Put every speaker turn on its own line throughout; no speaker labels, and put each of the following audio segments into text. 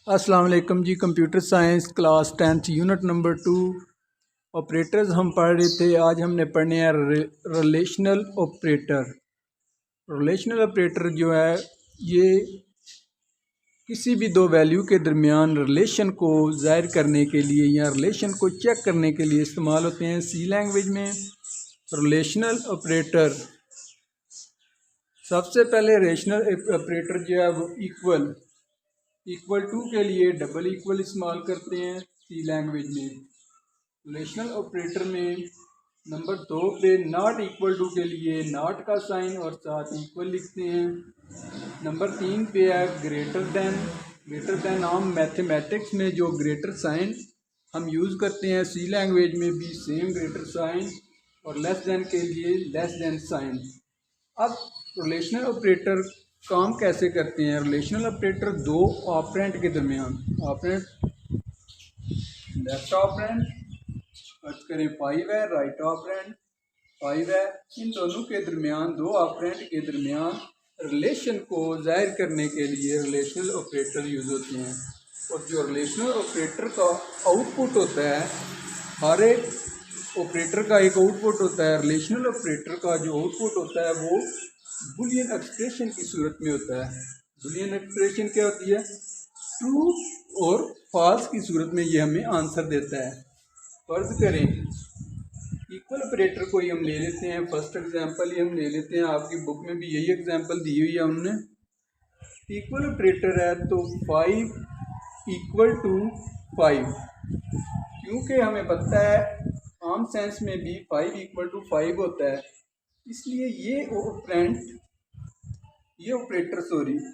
अस्सलाम वालेकुम जी। Computer science class 10th unit number 2 operators हम पढ़ रहे थे। आज हमने पढ़ने हैं रिलेशनल ऑपरेटर। रिलेशनल ऑपरेटर जो है ये किसी भी दो वैल्यू के दरमियान रिलेशन को ज़ाहिर करने के लिए या रिलेशन को चेक करने के लिए इस्तेमाल होते हैं। सी लैंग्वेज में रिलेशनल ऑपरेटर, सबसे पहले रिलेशनल ऑपरेटर जो है वो इक्वल टू के लिए डबल इक्वल इस्तेमाल करते हैं। सी लैंग्वेज में रिलेशनल ऑपरेटर में नंबर 2 पे नॉट इक्वल टू के लिए नॉट का साइन और साथ इक्वल लिखते हैं। नंबर 3 पे है ग्रेटर देन हम मैथमेटिक्स में जो ग्रेटर साइन हम यूज़ करते हैं, सी लैंग्वेज में भी सेम ग्रेटर साइन, और लेस देन के लिए लेस देन साइन। अब रिलेशनल ऑपरेटर काम कैसे करते हैं? रिलेशनल ऑपरेटर दो ऑपरेंट के दरमियान, ऑपरेंट लेफ्ट ऑपरेंट फर्ज करें 5 है, राइट ऑपरेंट 5 है, इन दोनों के दरमियान, दो ऑपरेंट के दरमियान रिलेशन को जाहिर करने के लिए रिलेशनल ऑपरेटर यूज़ होते हैं। और जो रिलेशनल ऑपरेटर का आउटपुट होता है, हर एक ऑपरेटर का एक आउटपुट होता है। रिलेशनल ऑपरेटर का जो आउटपुट होता है वो बुलियन एक्सप्रेशन की सूरत में होता है। बुलियन एक्सप्रेशन क्या होती है? ट्रू और फॉल्स की सूरत में ये हमें आंसर देता है। फर्ज करें इक्वल ऑपरेटर को ही हम ले लेते हैं, फर्स्ट एग्जांपल ही हम ले लेते हैं। आपकी बुक में भी यही एग्जांपल दी हुई है हमने। इक्वल ऑपरेटर है तो 5 इक्वल टू 5, क्योंकि हमें पता है आम सेंस में भी 5 इक्वल टू 5 होता है, इसलिए ये ऑपरेटर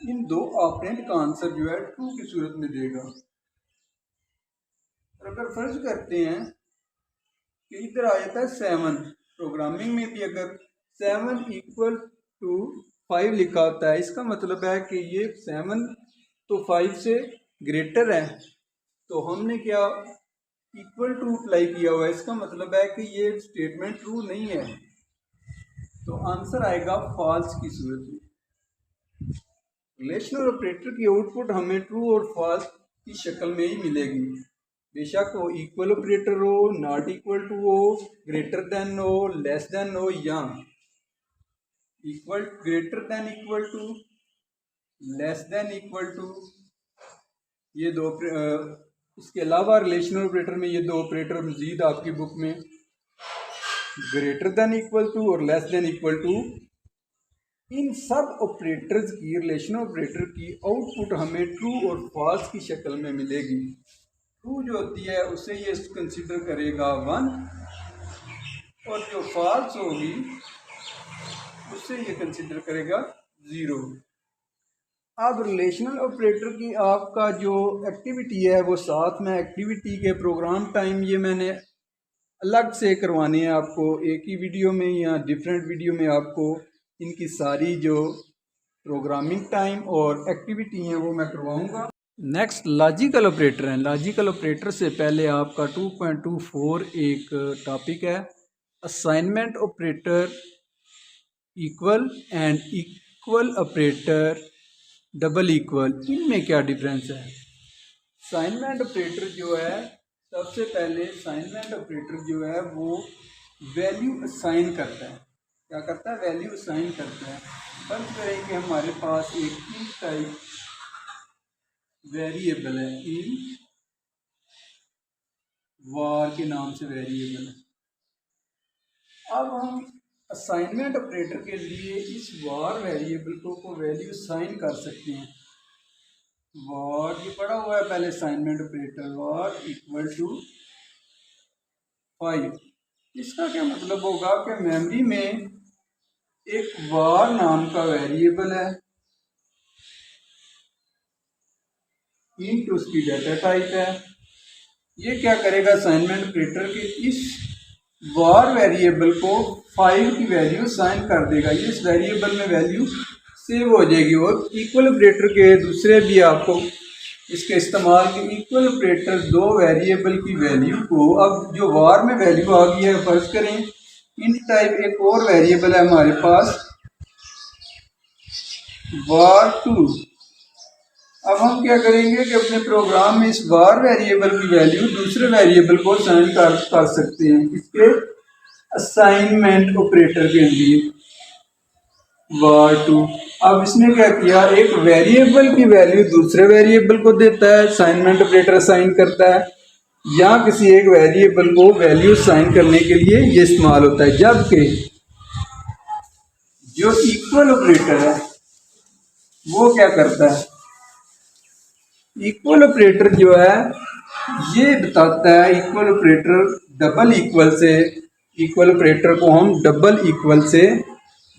इन दो ऑपरेंट का आंसर जो है ट्रू की सूरत में देगा। और अगर फर्ज करते हैं कि इधर आ जाता है 7, प्रोग्रामिंग में भी अगर 7 इक्वल टू 5 लिखा होता है, इसका मतलब है कि ये 7 तो 5 से ग्रेटर है, तो हमने क्या इक्वल टू अप्लाई किया हुआ है, इसका मतलब है कि ये स्टेटमेंट ट्रू नहीं है, तो आंसर आएगा फॉल्स की सूरत में। रिलेशनल ऑपरेटर की आउटपुट हमें ट्रू और फॉल्स की शक्ल में ही मिलेगी, बेशक वो इक्वल ऑपरेटर हो, नॉट इक्वल टू हो, ग्रेटर देन हो, लेस देन हो, या greater than equal to, less than equal to. ये दो इसके अलावा रिलेशनल ऑपरेटर में ये दो ऑपरेटर मजीद आपकी बुक में ग्रेटर देन इक्वल टू और लेस देन इक्वल टू, इन सब ऑपरेटर्स की, रिलेशनल ऑपरेटर की आउटपुट हमें ट्रू और फॉल्स की शक्ल में मिलेगी। ट्रू जो होती है उसे ये कंसिडर करेगा 1, और जो फॉल्स होगी उसे ये कंसिडर करेगा 0। अब रिलेशनल ऑपरेटर की आपका जो एक्टिविटी है वो साथ में एक्टिविटी के प्रोग्राम टाइम ये मैंने अलग से करवाने हैं आपको, एक ही वीडियो में या डिफरेंट वीडियो में आपको इनकी सारी जो प्रोग्रामिंग टाइम और एक्टिविटी हैं वो मैं करवाऊंगा। नेक्स्ट लॉजिकल ऑपरेटर हैं। लॉजिकल ऑपरेटर से पहले आपका 2.24 एक टॉपिक है assignment operator, equal and equal operator, double equal, इनमें क्या डिफरेंस है? असाइनमेंट ऑपरेटर जो है, सबसे पहले असाइनमेंट ऑपरेटर जो है वो वैल्यू असाइन करता है। क्या करता है? वैल्यू असाइन करता है। फर्ज करें कि हमारे पास एक इन टाइप वेरिएबल है, इन वार के नाम से वेरिएबल है। अब हम असाइनमेंट ऑपरेटर के लिए इस वार वेरिएबल को वैल्यू असाइन कर सकते हैं। वार ये पड़ा हुआ है पहले assignment operator, var equal to 5। इसका क्या मतलब होगा कि मेमोरी में एक वार नाम का वेरिएबल है, इंट उसकी डाटा टाइप है। ये क्या करेगा? असाइनमेंट ऑपरेटर के इस वार वेरिएबल को 5 की वैल्यू असाइन कर देगा। ये इस वेरिएबल में वैल्यू सेव हो जाएगी। और इक्वल ऑपरेटर के दूसरे भी आपको इसके इस्तेमाल के, इक्वल ऑपरेटर दो वेरिएबल की वैल्यू को, अब जो वार में वैल्यू आ गई है, फर्ज करें इंट टाइप एक और वेरिएबल है हमारे पास var2। अब हम क्या करेंगे कि अपने प्रोग्राम में इस var वेरिएबल की वैल्यू दूसरे वेरिएबल को असाइन कर सकते हैं इसके असाइनमेंट ऑपरेटर के लिए var2। अब इसने क्या किया, एक वेरिएबल की वैल्यू दूसरे वेरिएबल को देता है, असाइनमेंट ऑपरेटर असाइन करता है, या किसी एक वेरिएबल को वैल्यू असाइन करने के लिए ये इस्तेमाल होता है। जबकि जो इक्वल ऑपरेटर है वो क्या करता है, इक्वल ऑपरेटर जो है ये बताता है, इक्वल ऑपरेटर डबल इक्वल से, इक्वल ऑपरेटर को हम डबल इक्वल से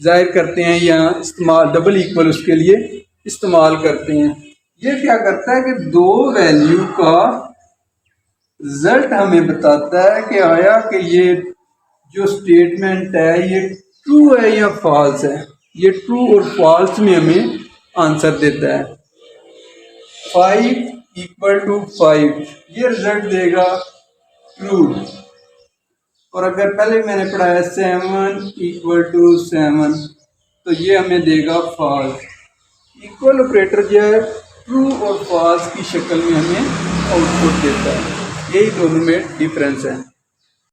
जाहिर करते हैं या इस्तेमाल, डबल इक्वल उसके लिए इस्तेमाल करते हैं। ये क्या करता है कि दो वैल्यू का रिजल्ट हमें बताता है कि आया कि ये जो स्टेटमेंट है ये ट्रू है या फॉल्स है। ये ट्रू और फॉल्स में हमें आंसर देता है। 5 = 5 ये रिजल्ट देगा ट्रू। और अगर पहले मैंने पढ़ाया 7 = 7 तो ये हमें देगा फॉल्स। इक्वल ऑपरेटर जो है ट्रू और फॉल्स की शक्ल में हमें आउटपुट देता है। यही दोनों में डिफरेंस है।